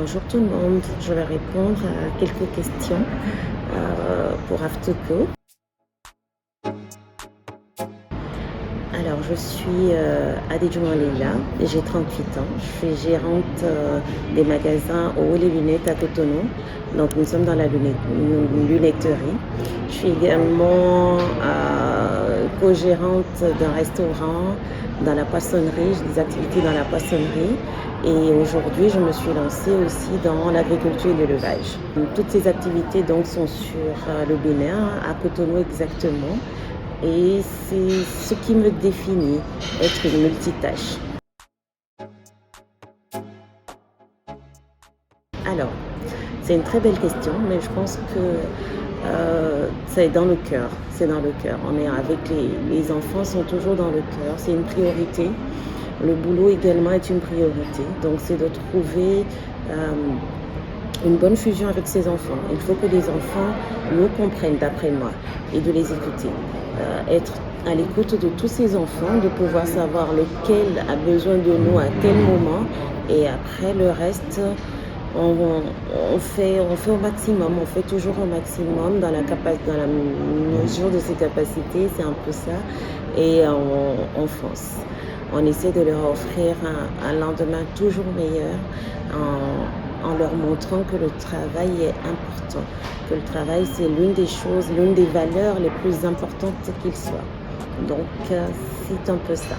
Bonjour tout le monde, je vais répondre à quelques questions pour Afterco. Alors, je suis Adedjouan Leila et j'ai 38 ans. Je suis gérante des magasins Au les Lunettes à Cotonou. Donc, nous sommes dans la lunetterie. Je suis également co-gérante d'un restaurant dans la poissonnerie. J'ai des activités dans la poissonnerie. Et aujourd'hui, je me suis lancée aussi dans l'agriculture et l'élevage. Toutes ces activités donc sont sur le Bénin, à Cotonou exactement. Et c'est ce qui me définit, être une multitâche. Alors, c'est une très belle question, mais je pense que c'est dans le cœur. C'est dans le cœur. On est avec les enfants, sont toujours dans le cœur. C'est une priorité. Le boulot également est une priorité. Donc, c'est de trouver une bonne fusion avec ses enfants. Il faut que les enfants nous comprennent, d'après moi, et de les écouter. Être à l'écoute de tous ces enfants, de pouvoir savoir lequel a besoin de nous à quel moment, et après le reste, on fait au maximum, on fait toujours au maximum dans la mesure de ses capacités, c'est un peu ça, et on fonce. On essaie de leur offrir un lendemain toujours meilleur en leur montrant que le travail est important, que le travail c'est l'une des valeurs les plus importantes qu'il soit. Donc c'est un peu ça.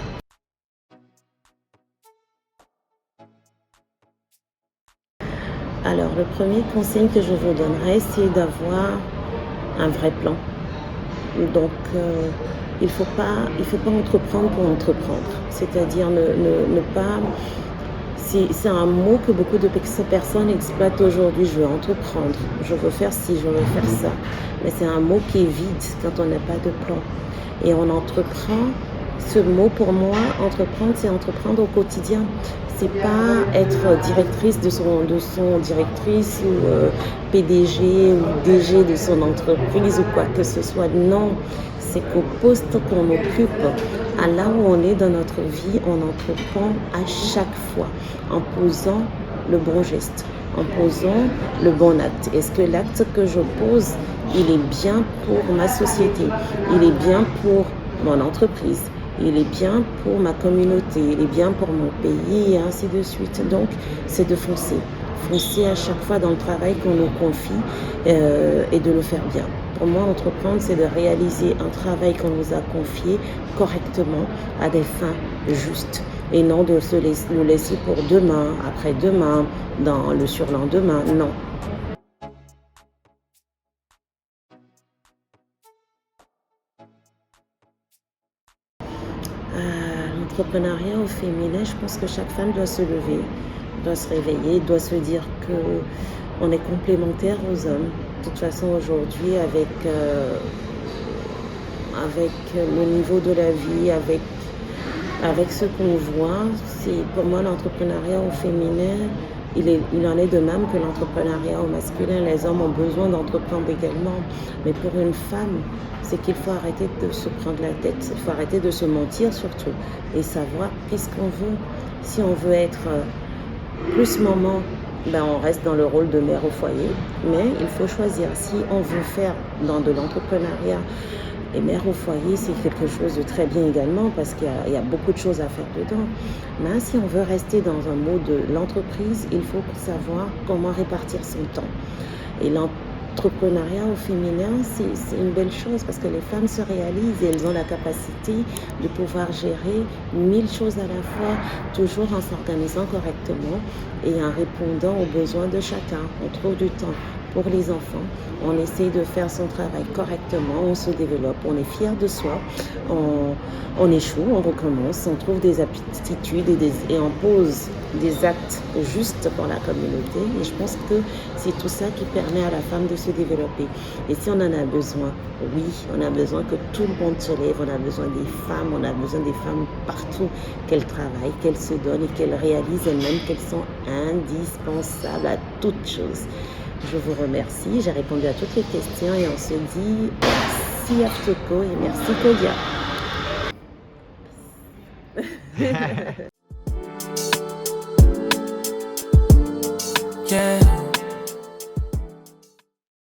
Alors le premier conseil que je vous donnerais, c'est d'avoir un vrai plan. Donc il faut pas entreprendre pour entreprendre, c'est-à-dire ne pas. C'est un mot que beaucoup de personnes exploitent aujourd'hui. Je veux entreprendre, je veux faire ci, je veux faire ça. Mais c'est un mot qui est vide quand on n'a pas de plan. Et on entreprend. Ce mot pour moi, entreprendre, c'est entreprendre au quotidien. C'est pas être directrice de son directrice ou PDG ou DG de son entreprise ou quoi que ce soit. Non, c'est qu'au poste qu'on occupe, à là où on est dans notre vie, on entreprend à chaque fois en posant le bon geste, en posant le bon acte. Est-ce que l'acte que je pose, il est bien pour ma société, il est bien pour mon entreprise, il est bien pour ma communauté, il est bien pour mon pays et ainsi de suite. Donc, c'est de foncer à chaque fois dans le travail qu'on nous confie et de le faire bien. Pour moi, entreprendre, c'est de réaliser un travail qu'on nous a confié correctement à des fins justes et non de le laisser pour demain, après-demain, dans le surlendemain. Non. L'entrepreneuriat au féminin, je pense que chaque femme doit se lever, doit se réveiller, doit se dire qu'on est complémentaire aux hommes. De toute façon, aujourd'hui, avec le niveau de la vie, avec ce qu'on voit, c'est pour moi l'entrepreneuriat au féminin, il en est de même que l'entrepreneuriat au masculin. Les hommes ont besoin d'entreprendre également, mais pour une femme, c'est qu'il faut arrêter de se prendre la tête, il faut arrêter de se mentir surtout et savoir qu'est-ce qu'on veut. Si on veut être plus maman, on reste dans le rôle de mère au foyer, mais il faut choisir. Si on veut faire dans de l'entrepreneuriat et mère au foyer, c'est quelque chose de très bien également parce qu'il y a beaucoup de choses à faire dedans. Mais si on veut rester dans un mode de l'entreprise, il faut savoir comment répartir son temps. Et l'entrepreneuriat au féminin, c'est une belle chose parce que les femmes se réalisent et elles ont la capacité de pouvoir gérer 1000 choses à la fois, toujours en s'organisant correctement et en répondant aux besoins de chacun. On trouve du temps pour les enfants, on essaie de faire son travail correctement, on se développe, on est fier de soi, on échoue, on recommence, on trouve des aptitudes et on pose des actes justes pour la communauté. Et je pense que c'est tout ça qui permet à la femme de se développer. Et si on en a besoin, oui, on a besoin que tout le monde se lève, on a besoin des femmes, on a besoin des femmes partout, qu'elles travaillent, qu'elles se donnent et qu'elles réalisent elles-mêmes qu'elles sont indispensables à toutes choses. Je vous remercie, j'ai répondu à toutes les questions et on se dit merci Afterco et merci Kodia. Yeah.